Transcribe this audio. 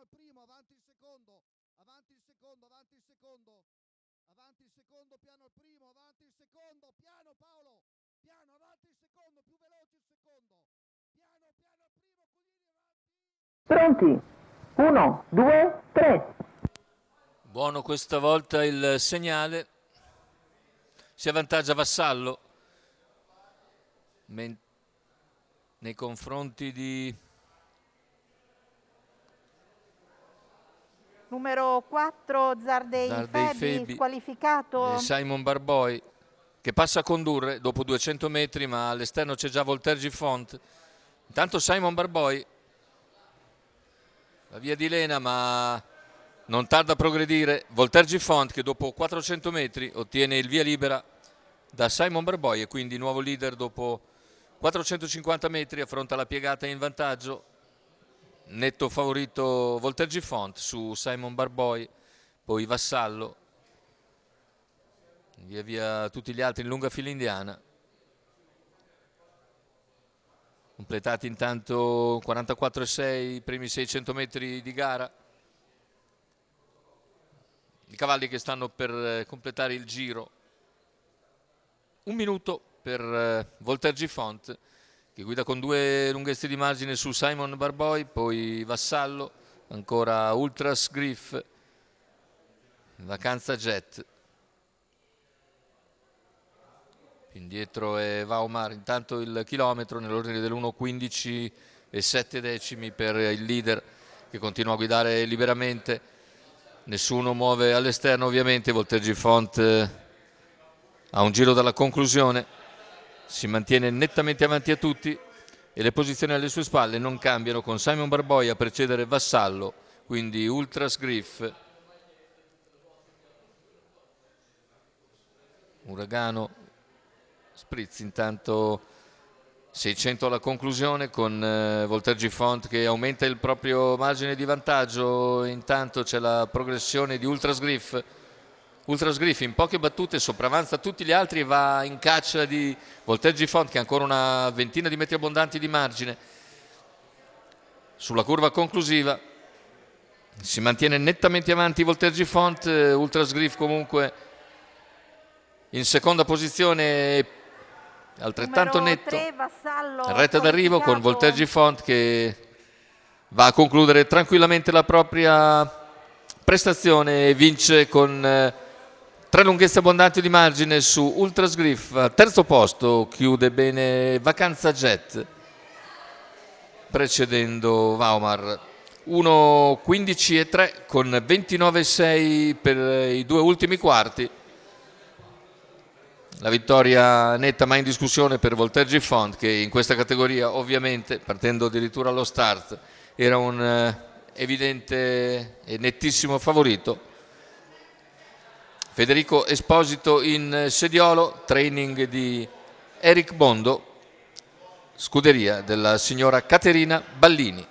il primo, avanti il secondo, avanti il secondo, avanti il secondo, avanti il secondo, piano il primo, avanti il secondo, piano Paolo, piano, avanti il secondo, più veloce il secondo, piano, piano il primo, Cugnini avanti. Pronti? 1, 2, 3. Buono questa volta il segnale, si avvantaggia Vassallo nei confronti di numero 4 Zardei Febi, squalificato. Simon Barboi che passa a condurre dopo 200 metri, ma all'esterno c'è già Voltergi Font. Intanto Simon Barboi la via di Lena, ma non tarda a progredire Voltergi Font, che dopo 400 metri ottiene il via libera da Simon Barboi e quindi nuovo leader dopo 450 metri, affronta la piegata in vantaggio, netto favorito Voltergi Font su Simon Barboi, poi Vassallo, via via tutti gli altri in lunga fila indiana. Completati intanto 44,6 i primi 600 metri di gara. I cavalli che stanno per completare il giro. Un minuto per Voltergi Font, che guida con 2 lunghezze di margine su Simon Barboi, poi Vassallo, ancora Ultras Griff, Vacanza Jet. Più indietro è Vaumar, intanto il chilometro nell'ordine dell'1,15 e 7 decimi per il leader, che continua a guidare liberamente. Nessuno muove all'esterno ovviamente. Voltergi Font a un giro dalla conclusione si mantiene nettamente avanti a tutti e le posizioni alle sue spalle non cambiano, con Simon Barboi a precedere Vassallo, quindi Ultras Griff, Uragano, Spritz. Intanto 600 alla conclusione, con Voltergi Font che aumenta il proprio margine di vantaggio. Intanto c'è la progressione di Ultras Griff. Ultras Griff in poche battute sopravanza tutti gli altri e va in caccia di Voltergi Font, che ha ancora una ventina di metri abbondanti di margine. Sulla curva conclusiva si mantiene nettamente avanti Voltergi Font. Ultras Griff comunque in seconda posizione, altrettanto netto, 3, Vassallo, retta d'arrivo con Voltergi Font che va a concludere tranquillamente la propria prestazione e vince con 3 lunghezze abbondanti di margine su Ultras Griff. Al terzo posto chiude bene Vacanza Jet, precedendo Vaumar. 1,15 e 3 con 29,6 per i 2 ultimi quarti. La vittoria netta ma in discussione per Voltergi Font, che in questa categoria ovviamente, partendo addirittura allo start, era un evidente e nettissimo favorito. Federico Esposito in sediolo, training di Eric Bondo, scuderia della signora Caterina Ballini.